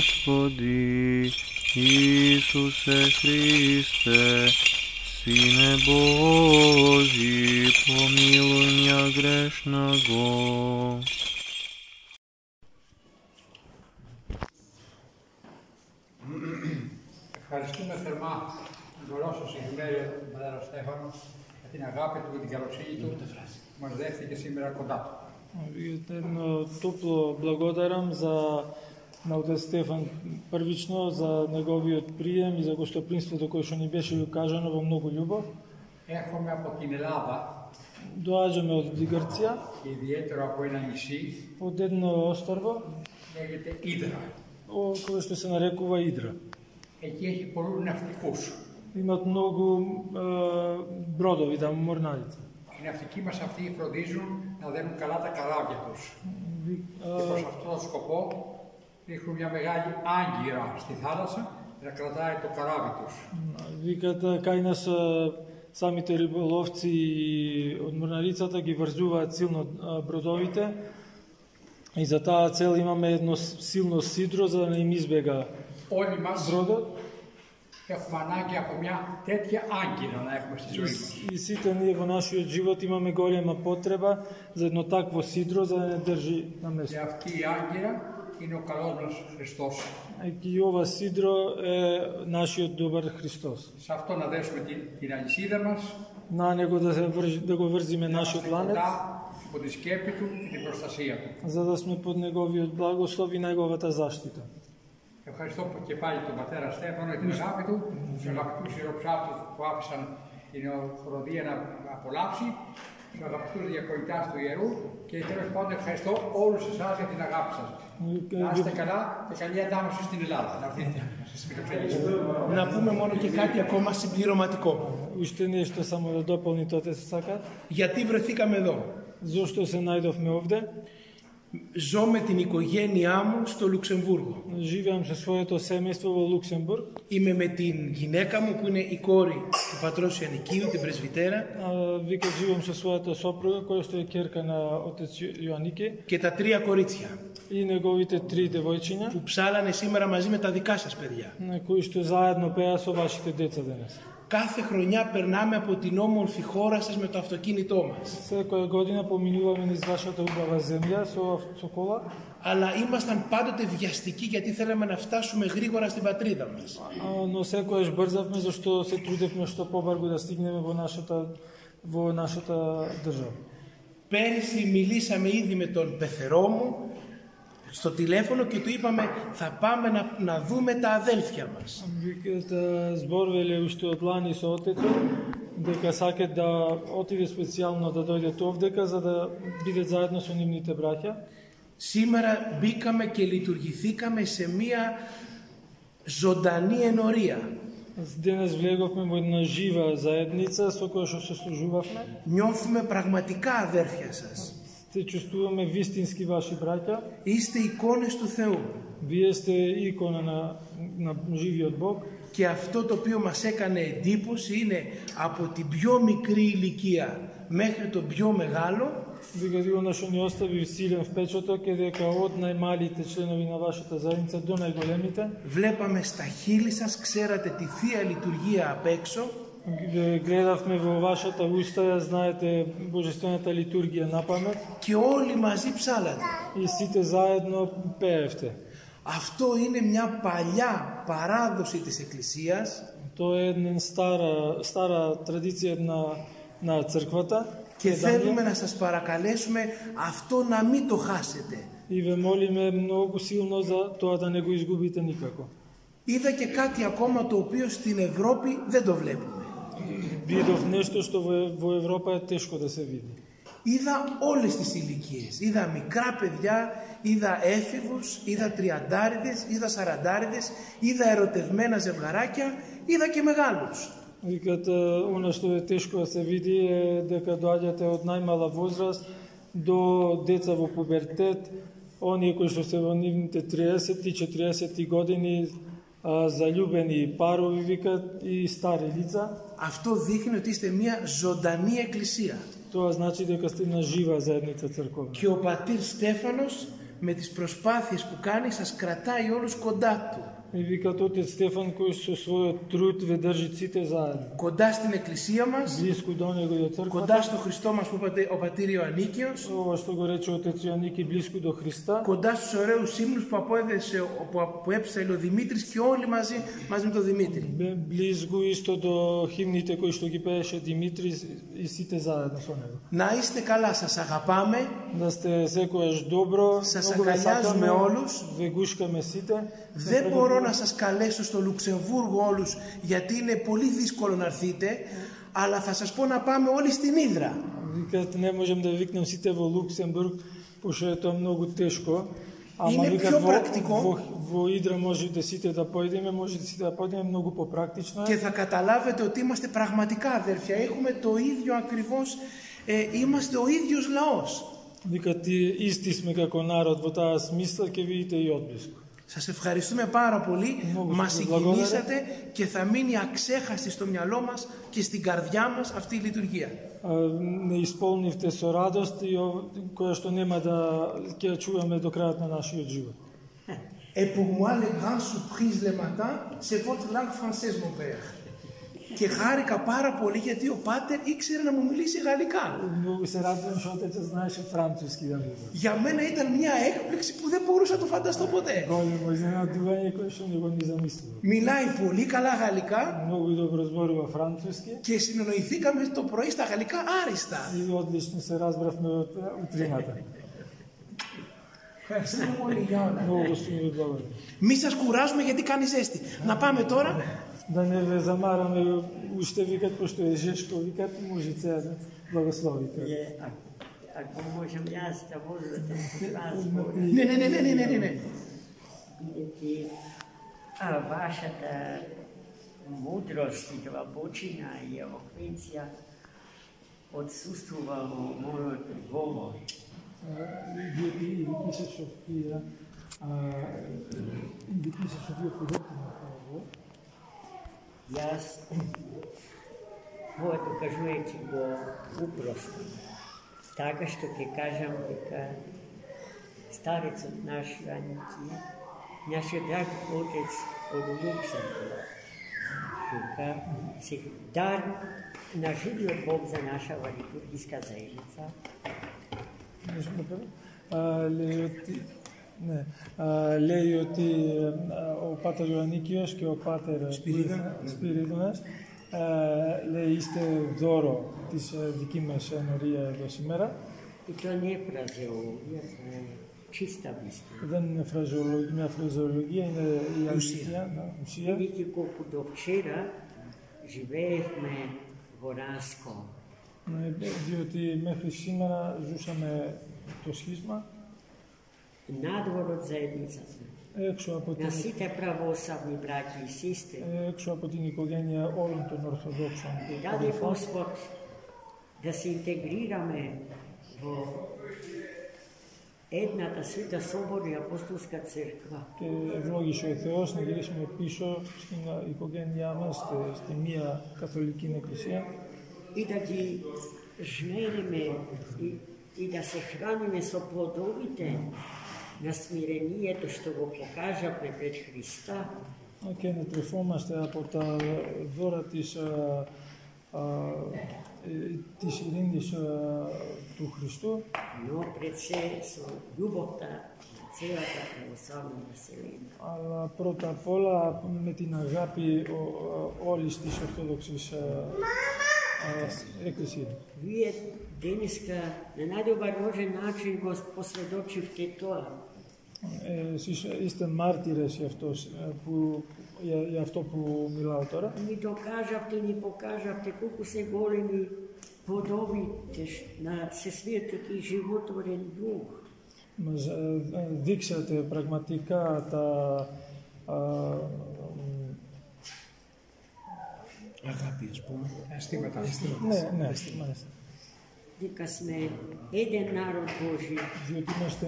Господи Исусе Христе, Сине Божий, помилуй меня грешного. Ευχαριστούμε θερμά τον Κολόσσο Συγχυμέριο, τον Πατέρα Στέφανο, για την αγάπη του και την καλοσύνη του που μας δέχτηκε σήμερα κοντά του. Топло благодарам на отец Стефан првично за неговиот прием и за гостопримството кое што ни беше укажано во многу љубов. Έρχομαι από την Ελλάδα. Доаѓаме од Грција, Ιδιαίτερα από ένα νησί, од едно острво, λέγεται Ύδρα. Кое што се нарекува Идра. Εκεί έχει πολλούς ναυτικούς. Имат многу бродови таму морнарица. Οι ναυτικοί μας αυτοί φροντίζουν να δένουν καλά τα καράβια τους. Και προς αυτόν τον σκοπό ρίχνουν μια μεγάλη άγκυρα στη θάλασσα για να κρατάει το καράβι τους. Викат кај нас самите риболовци од морнарицата ги врзуваат силно бродовите и за таа цел имаме едно силно сидро за да не им избега Όλοι μας бродот. έχουμε ανάγκη από μια τέτοια άγκυρα να έχουμε στη ζωή μας. И сите ние во нашиот живот имаме голема потреба за едно такво сидро за да не држи на Και место. αυτή η άγκυρα είναι ο καλός μας Χριστός. И ова сидро е нашиот добар Христос. Σε αυτό να δέσουμε την αλυσίδα μας, На него да го врзиме να нашиот είμαστε ланец, κοντά από τη σκέπη του και την προστασία του. за да сме под неговиот благослов и неговата заштита. Ευχαριστώ και πάλι τον πατέρα Στέφανο για την αγάπη του, τους αγαπητούς ιεροψάτους που άφησαν την χοροδία να απολαύσει, τους αγαπητούς διακοητάς του ιερού και τέλος πάντων ευχαριστώ όλους εσάς για την αγάπη σας. Να είστε καλά και καλή αντάμωση στην Ελλάδα. Να έρθετε να σας φιλοξενήσουμε. Να πούμε μόνο και κάτι ακόμα συμπληρωματικό. Уште нешто само да дополните отец сакат. Γιατί βρεθήκαμε εδώ? Зошто се најдовме овде? Ζω με την οικογένειά μου στο Λουξεμβούργο. Живеам со своето семејство во Луксембург. Είμαι με την γυναίκα μου που είναι η κόρη του πατρός Ιαννικίου, την πρεσβυτέρα, Вика живеам со својата сопруга која што е ќерка на отец Јоанники και τα τρία κορίτσια и неговите три девојчиња που ψάλανε σήμερα μαζί με τα δικά σας παιδιά. кои што заедно пеа со вашите деца денес. Κάθε χρονιά περνάμε από την όμορφη χώρα σας με το αυτοκίνητό μας. Секоја година поминуваме низ вашата убава земја со кола, Αλλά ήμασταν πάντοτε βιαστικοί γιατί θέλαμε να φτάσουμε γρήγορα στην πατρίδα μας. но секојаш брзавме зашто се трудевме што побрзо да стигнеме во нашата држава. Πέρυσι μιλήσαμε ήδη με τον πεθερό μου στο τηλέφωνο και του είπαμε θα πάμε να δούμε τα αδέλφια μας. Викате зборувале уште од лани со отецот дека саке да отиде специјално да дојдат овдека за да биде заедно со нивните браќа. Σήμερα μπήκαμε και λειτουργηθήκαμε σε μία ζωντανή ενορία. Денес влеговме во една жива заедница со која што се служувавме. Νιώθουμε πραγματικά αδέρφια σας. Се чувствуваме вистински ваши браќа. Είστε εικόνες του Θεού. Вие сте икона на живиот Бог. Και αυτό το οποίο μας έκανε εντύπωση είναι από την πιο μικρή ηλικία μέχρι το πιο μεγάλο. Вика она што ни остави силен впечаток е дека од најмалите членови на вашата заедница до најголемите. Βλέπαμε στα χείλη σας, ξέρατε τη Θεία Λειτουργία απ' έξω. Гледавме во вашата устаја, знаете божествената литургија на памет. Και όλοι μαζί ψάλατε. И сите заедно пеевте. Αυτό είναι μια παλιά παράδοση της Εκκλησίας. Тоа е една стара традиција на црквата. Και θέλουμε να σας παρακαλέσουμε αυτό να μην το χάσετε. И ве молиме многу силно за тоа да не го изгубите никако. Είδα και κάτι ακόμα το οποίο στην Ευρώπη δεν το βλέπουμε. Видов нешто што во Европа е тешко да се види. Είδα όλες τις ηλικίες. Είδα μικρά παιδιά, είδα έφηβους, είδα τριαντάριδες, είδα σαραντάριδες, είδα ερωτευμένα ζευγαράκια, είδα και μεγάλους. Викате, она што е тешко да се види е дека доаѓате од најмала возраст до деца во пубертет, оние кои што се во нивните 30 и 40 години, залюбени парови викат и стари лица. Αυτό δείχνει ότι είστε μια ζωντανή εκκλησία. Тоа значи дека сте една жива заедница црковна. Και ο πατήρ Στέφανος με τις προσπάθειες που κάνει σας κρατάει όλους κοντά του. И вика отец Стефан кој со својот труд ве држи сите заедно. Κοντά στην εκκλησία μας, Близко до него и до црквата. κοντά στο Χριστό μας που είπατε ο πατήρ Ιωαννίκιος, Ова што го рече отец Јоанники, близко до Христа. κοντά στους ωραίους ύμνους που έψαλε ο Δημήτρης και όλοι μαζί με τον Δημήτρη. Близко исто до химните кои што ги пееше Димитрис и сите заедно со него. Να είστε καλά, σας αγαπάμε, Да сте секојаш добро, Σας многу ве αγκαλιάζουμε сакаме, όλους. ве гушкаме сите. Δεν μπορώ να σας καλέσω στο Λουξεμβούργο όλους γιατί είναι πολύ δύσκολο να έρθετε, αλλά θα σας πω να πάμε όλοι στην Ύδρα. Викат не можем да викнем сите во Луксембург, пошто е тоа многу тешко. Ама Είναι викат πιο πρακτικό во Идра можете сите да појдеме, можете сите да појдеме, многу попрактично. και θα καταλάβετε ότι είμαστε πραγματικά αδέρφια. Έχουμε το ίδιο ακριβώς, είμαστε ο ίδιος λαός. Викат исти сме како народ во таа смисла, ќе видите и одблиску. Σας ευχαριστούμε πάρα πολύ, μας συγκινήσατε και θα μείνει αξέχαστη στο μυαλό μας και στην καρδιά μας αυτή η λειτουργία. Не исполнивте со радост и која што нема да ќе ја чуваме до крајот на нашиот живот. Et pour moi, le grand surprise le matin, c'est votre langue française, mon père. Και χάρηκα πάρα πολύ γιατί ο Πάτερ ήξερε να μου μιλήσει γαλλικά. Многу се радувам што отецот знаеше француски да говори. Για μένα ήταν μια έκπληξη που δεν μπορούσα να το φανταστώ ποτέ. Големо изненадување кој што не го ни замислил. Μιλάει πολύ καλά γαλλικά Многу добро зборува француски και συνεννοηθήκαμε το πρωί στα γαλλικά άριστα. и одлично се разбравме од утрината. Ευχαριστούμε πολύ για όλα. Многу сум ви благодарен. Μη σας κουράζουμε γιατί κάνει ζέστη. Να πάμε τώρα. Да не ве замараме, уште викат, пошто е жешко, викат, можете да благословите. Ако можам јас да возите вас, Ναι. бидејќи вашата мудрост и длабочина и елоквенција отсуствува во мојот говор. Διότι η δική σας σοφία, η δική σας σοφία που δεν την έχω, Јас моето кажувајќи го упростам, така што ќе кажам дека старецот наш Јоанники, нашиот драг отец од Луксембург, дека се дар на живиот Бог за нашава литургиска заедница. λέει ότι ο Πάτερ Ιωαννίκιος και ο Πάτερ Σπυρίδωνας λέει είστε δώρο της δική μας ενορία εδώ σήμερα. И тоа не е фразеологија, тоа е чиста вистина. Δεν είναι μια φραζεολογία, είναι η αλήθεια, ουσία. Бидејќи колку до вчера живеевме во раскол. Διότι μέχρι σήμερα ζούσαμε το σχίσμα. Надвор од заедницата. Έξω από На сите православни браќи и сестри. Έξω από την οικογένεια όλων των Ορθοδόξων. И даде Господ да се интегрираме во едната света соборна и апостолска црква. Και ευλόγησε ο Θεός να γυρίσουμε πίσω στην οικογένειά μας, στη μία καθολική εκκλησία. И да ги жмериме и да се храниме со плодовите на смирението што го покажавме пред Христа. Και να τρεφόμαστε από τα δώρα της ειρήνης του Χριστού. Но пред се со љубовта на целата православна население. Αλλά πρώτα απ' όλα με την αγάπη όλης της Ορθόδοξης Εκκλησίας. Вие денеска на најдобар можен начин го посведочивте тоа. Εσείς είστε μάρτυρες για αυτό που μιλάω τώρα. Ни докажавте, ни покажавте колку се големи подобите на Всесветот и животворен Дух. Μας δείξατε πραγματικά τα Αγάπη, ας πούμε. Αισθήματα. ναι, μάλιστα. Дека сме еден народ Божи, Διότι είμαστε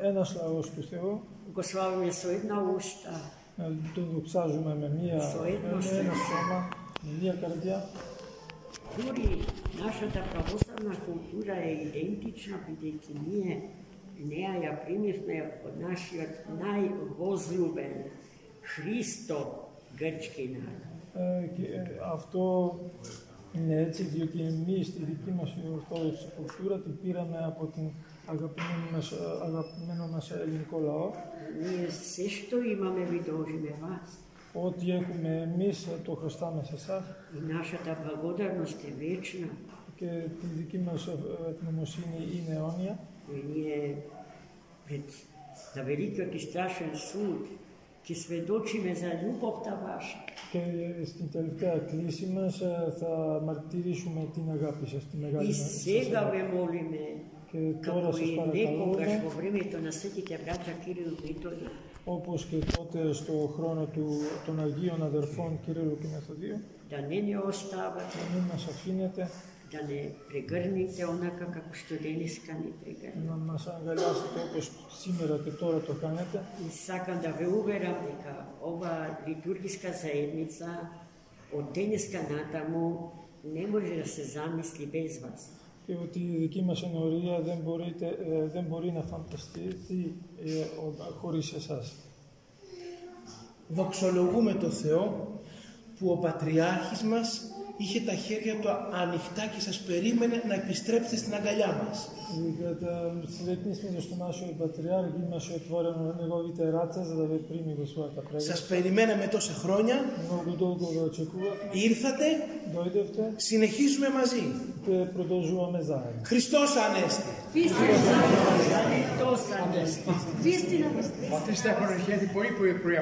ένας λαός του Θεού, го славиме со една уста, το δοξάζουμε με ένα σώμα, με μία καρδιά. дури нашата православна култура е идентична, бидејќи ние Неа ја примивме од нашиот највозлюбен Христо грчки народ. Αυτό είναι έτσι, διότι εμείς στη δική μας ορθόδοξη κουλτούρα την πήραμε από την αγαπημένο μας ελληνικό λαό. Ние се што имаме ви должиме вас. Ό,τι έχουμε εμείς το χρωστάμε σε εσάς. И нашата благодарност е вечна. Και τη δική μας ευγνωμοσύνη είναι αιώνια. И ние пред на великиот и страшен суд ќе сведочиме за љубовта ваша. Και στην τελευταία κλήση μας θα μαρτυρήσουμε την αγάπη σας, τη μεγάλη И σας сега αγάπη. ве молиме, Και како τώρα σας и παρακαλούμε, некогаш во времето на светите браќа Кирил и Методија, όπως και τότε στο χρόνο των Αγίων Αδερφών Κυρίλλου και Μεθοδίου, да не ни оставате, να μην μας αφήνετε, да не прегрните онака како што денеска ни прегрнете. να μας αγκαλιάσετε όπως σήμερα και τώρα το κάνετε. И сакам да ве уверам дека ова литургиска заедница од денеска натаму не може да се замисли без вас. Και ότι η δική μας ενορία δεν μπορεί να φανταστεί χωρίς εσάς. Δοξολογούμε το Θεό που ο Πατριάρχης μας είχε τα χέρια του ανοιχτά και σας περίμενε να επιστρέψετε στην αγκαλιά μας. Sretni smo zašto našoj patrijarh imaše otvoreno njegovite race za da ve primi u svojata pregleda. Σας περιμέναμε τόσα χρόνια. Mnogo dolgo ga očekuvate. Ήρθατε. Dojdete. Συνεχίζουμε μαζί. Te produžujeme zajedno. Χριστός Ανέστη. Πατήρ Στέφανο, είχε έρθει πολύ πρωί